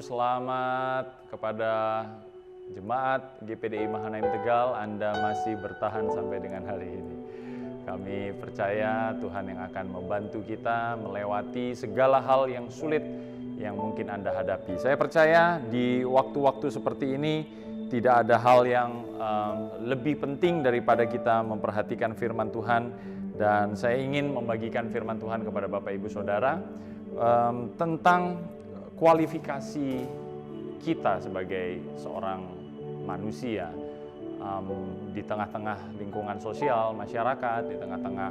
selamat kepada Jemaat GPDI Mahanaim Tegal, Anda masih bertahan sampai dengan hari ini. Kami percaya Tuhan yang akan membantu kita melewati segala hal yang sulit yang mungkin Anda hadapi. Saya percaya di waktu-waktu seperti ini tidak ada hal yang lebih penting daripada kita memperhatikan firman Tuhan. Dan saya ingin membagikan firman Tuhan kepada Bapak Ibu Saudara tentang kualifikasi kita sebagai seorang manusia di tengah-tengah lingkungan sosial, masyarakat, di tengah-tengah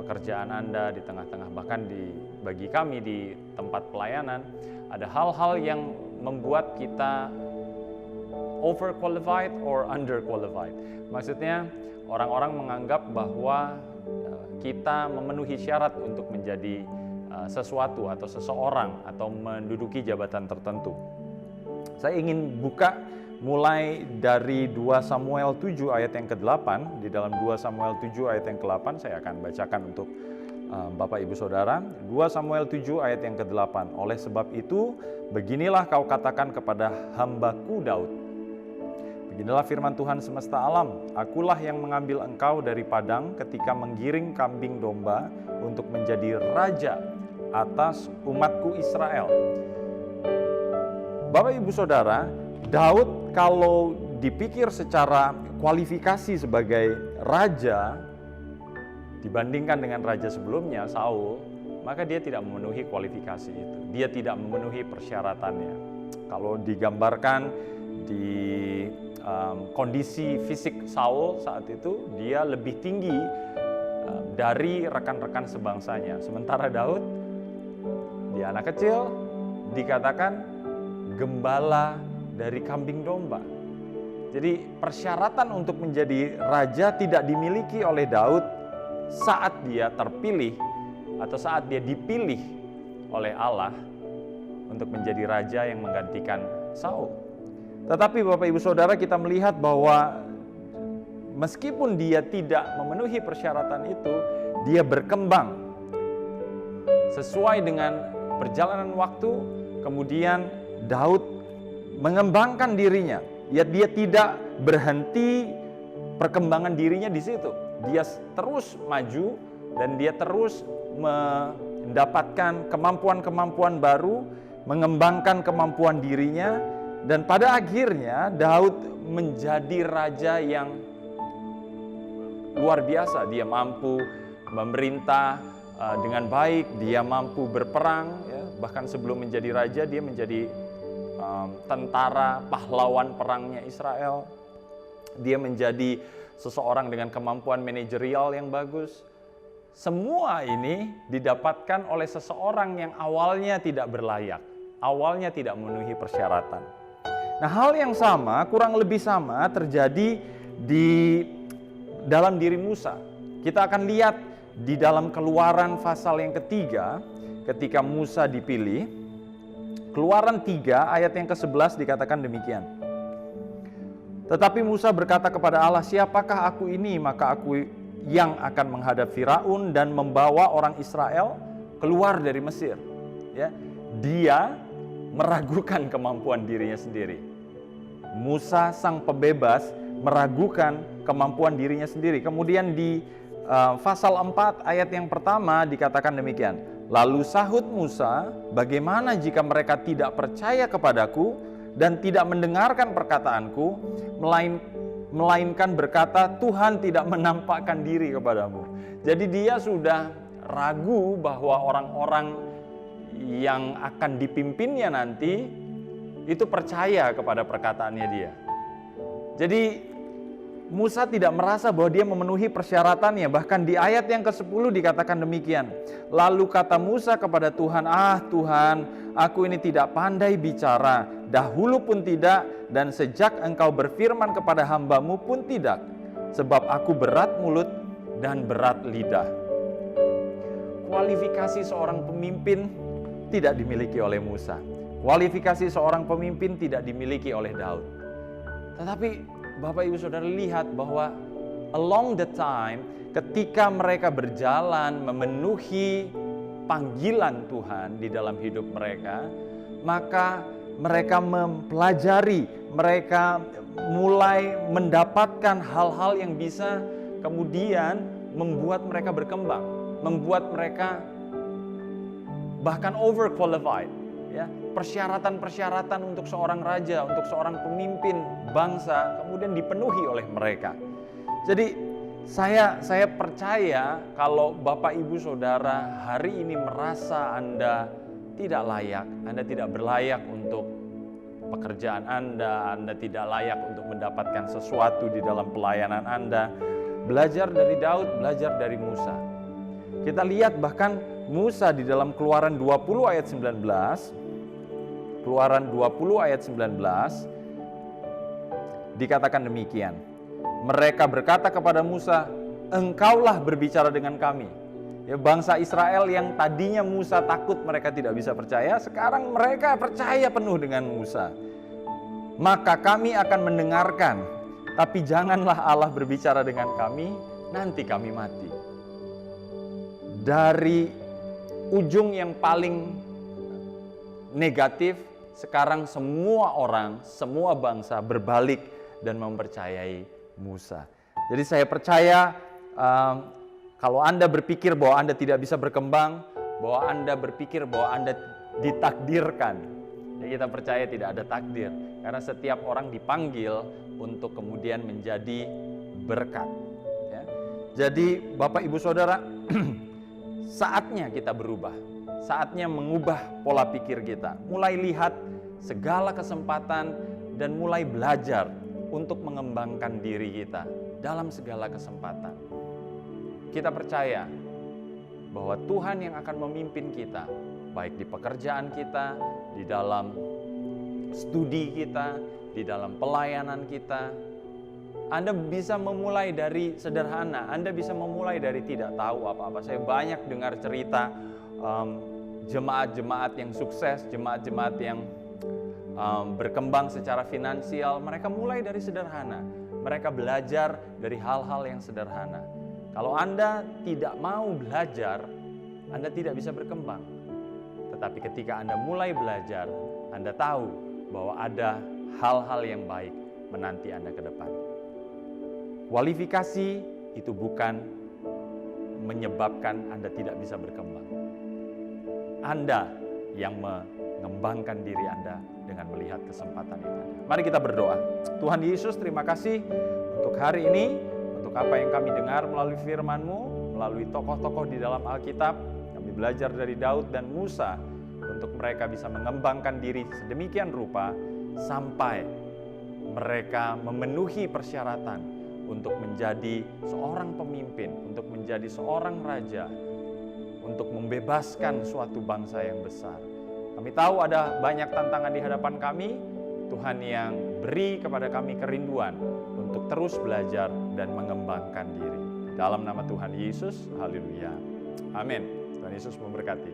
pekerjaan Anda, di tengah-tengah bahkan bagi kami di tempat pelayanan, ada hal-hal yang membuat kita overqualified or underqualified. Maksudnya orang-orang menganggap bahwa kita memenuhi syarat untuk menjadi sesuatu atau seseorang atau menduduki jabatan tertentu. Saya ingin buka mulai dari 2 Samuel 7 ayat yang ke-8. Di dalam 2 Samuel 7 ayat yang ke-8 saya akan bacakan untuk Bapak Ibu Saudara. 2 Samuel 7 ayat yang ke-8. Oleh sebab itu, beginilah kau katakan kepada hambaku Daud. Beginilah firman Tuhan semesta alam. Akulah yang mengambil engkau dari padang ketika menggiring kambing domba untuk menjadi raja atas umatku Israel. Bapak Ibu Saudara, Daud kalau dipikir secara kualifikasi sebagai raja dibandingkan dengan raja sebelumnya, Saul, maka dia tidak memenuhi kualifikasi itu. Dia tidak memenuhi persyaratannya. Kalau digambarkan di kondisi fisik Saul saat itu, dia lebih tinggi dari rekan-rekan sebangsanya. Sementara Daud, dia anak kecil, dikatakan gembala dari kambing domba. Jadi persyaratan untuk menjadi raja tidak dimiliki oleh Daud saat dia terpilih atau saat dia dipilih oleh Allah untuk menjadi raja yang menggantikan Saul. Tetapi Bapak Ibu Saudara, kita melihat bahwa meskipun dia tidak memenuhi persyaratan itu, dia berkembang sesuai dengan perjalanan waktu. Kemudian Daud mengembangkan dirinya. Dia tidak berhenti perkembangan dirinya di situ. Dia terus maju dan dia terus mendapatkan kemampuan-kemampuan baru, mengembangkan kemampuan dirinya, dan pada akhirnya Daud menjadi raja yang luar biasa. Dia mampu memerintah dengan baik, dia mampu berperang, ya. Bahkan sebelum menjadi raja dia menjadi tentara pahlawan perangnya Israel. Dia menjadi seseorang dengan kemampuan manajerial yang bagus. Semua ini didapatkan oleh seseorang yang awalnya tidak berlayak, awalnya tidak memenuhi persyaratan. Nah, hal yang sama, kurang lebih sama terjadi di dalam diri Musa. Kita akan lihat di dalam Keluaran pasal yang ketiga, ketika Musa dipilih. Keluaran 3 ayat yang ke-11 dikatakan demikian. Tetapi Musa berkata kepada Allah, siapakah aku ini? Maka aku yang akan menghadap Firaun dan membawa orang Israel keluar dari Mesir. Ya, dia meragukan kemampuan dirinya sendiri. Musa sang pembebas meragukan kemampuan dirinya sendiri. Kemudian di pasal 4 ayat yang pertama dikatakan demikian. Lalu sahut Musa, bagaimana jika mereka tidak percaya kepadaku dan tidak mendengarkan perkataanku, melainkan berkata, Tuhan tidak menampakkan diri kepadamu. Jadi dia sudah ragu bahwa orang-orang yang akan dipimpinnya nanti itu percaya kepada perkataannya dia. Jadi Musa tidak merasa bahwa dia memenuhi persyaratannya. Bahkan di ayat yang ke-10 dikatakan demikian. Lalu kata Musa kepada Tuhan, Tuhan, aku ini tidak pandai bicara, dahulu pun tidak, dan sejak engkau berfirman kepada hambamu pun tidak. Sebab aku berat mulut dan berat lidah. Kualifikasi seorang pemimpin tidak dimiliki oleh Musa. Kualifikasi seorang pemimpin tidak dimiliki oleh Daud. Tetapi Bapak Ibu Saudara lihat bahwa along the time, ketika mereka berjalan memenuhi panggilan Tuhan di dalam hidup mereka, maka mereka mempelajari, mereka mulai mendapatkan hal-hal yang bisa kemudian membuat mereka berkembang, membuat mereka bahkan overqualified, ya. Persyaratan-persyaratan untuk seorang raja, untuk seorang pemimpin bangsa kemudian dipenuhi oleh mereka. Jadi saya percaya kalau Bapak Ibu Saudara hari ini merasa Anda tidak layak, Anda tidak berlayak untuk pekerjaan Anda tidak layak untuk mendapatkan sesuatu di dalam pelayanan Anda, belajar dari Daud, belajar dari Musa. Kita lihat bahkan Musa di dalam Keluaran 20 ayat 19, Keluaran 20 ayat 19, dikatakan demikian. Mereka berkata kepada Musa, "Engkaulah berbicara dengan kami." Ya, bangsa Israel yang tadinya Musa takut mereka tidak bisa percaya, sekarang mereka percaya penuh dengan Musa. "Maka kami akan mendengarkan, tapi janganlah Allah berbicara dengan kami, nanti kami mati." Dari ujung yang paling negatif, sekarang semua orang, semua bangsa berbalik dan mempercayai Musa. Jadi saya percaya kalau Anda berpikir bahwa Anda tidak bisa berkembang, bahwa Anda berpikir bahwa Anda ditakdirkan, ya kita percaya tidak ada takdir. Karena setiap orang dipanggil untuk kemudian menjadi berkat. Ya. Jadi Bapak Ibu Saudara, saatnya kita berubah. Saatnya mengubah pola pikir kita. Mulai lihat segala kesempatan dan mulai belajar untuk mengembangkan diri kita dalam segala kesempatan. Kita percaya bahwa Tuhan yang akan memimpin kita, baik di pekerjaan kita, di dalam studi kita, di dalam pelayanan kita. Anda bisa memulai dari sederhana, Anda bisa memulai dari tidak tahu apa-apa. Saya banyak dengar cerita jemaat-jemaat yang sukses, jemaat-jemaat yang berkembang secara finansial. Mereka mulai dari sederhana, mereka belajar dari hal-hal yang sederhana. Kalau Anda tidak mau belajar, Anda tidak bisa berkembang. Tetapi ketika Anda mulai belajar, Anda tahu bahwa ada hal-hal yang baik menanti Anda ke depan. Kualifikasi itu bukan menyebabkan Anda tidak bisa berkembang. Anda yang mengembangkan diri Anda dengan melihat kesempatan yang ada. Mari kita berdoa. Tuhan Yesus, terima kasih untuk hari ini, untuk apa yang kami dengar melalui firman-Mu, melalui tokoh-tokoh di dalam Alkitab. Kami belajar dari Daud dan Musa untuk mereka bisa mengembangkan diri sedemikian rupa sampai mereka memenuhi persyaratan untuk menjadi seorang pemimpin, untuk menjadi seorang raja, untuk membebaskan suatu bangsa yang besar. Kami tahu ada banyak tantangan di hadapan kami. Tuhan yang beri kepada kami kerinduan untuk terus belajar dan mengembangkan diri. Dalam nama Tuhan Yesus, haleluya. Amin. Tuhan Yesus memberkati.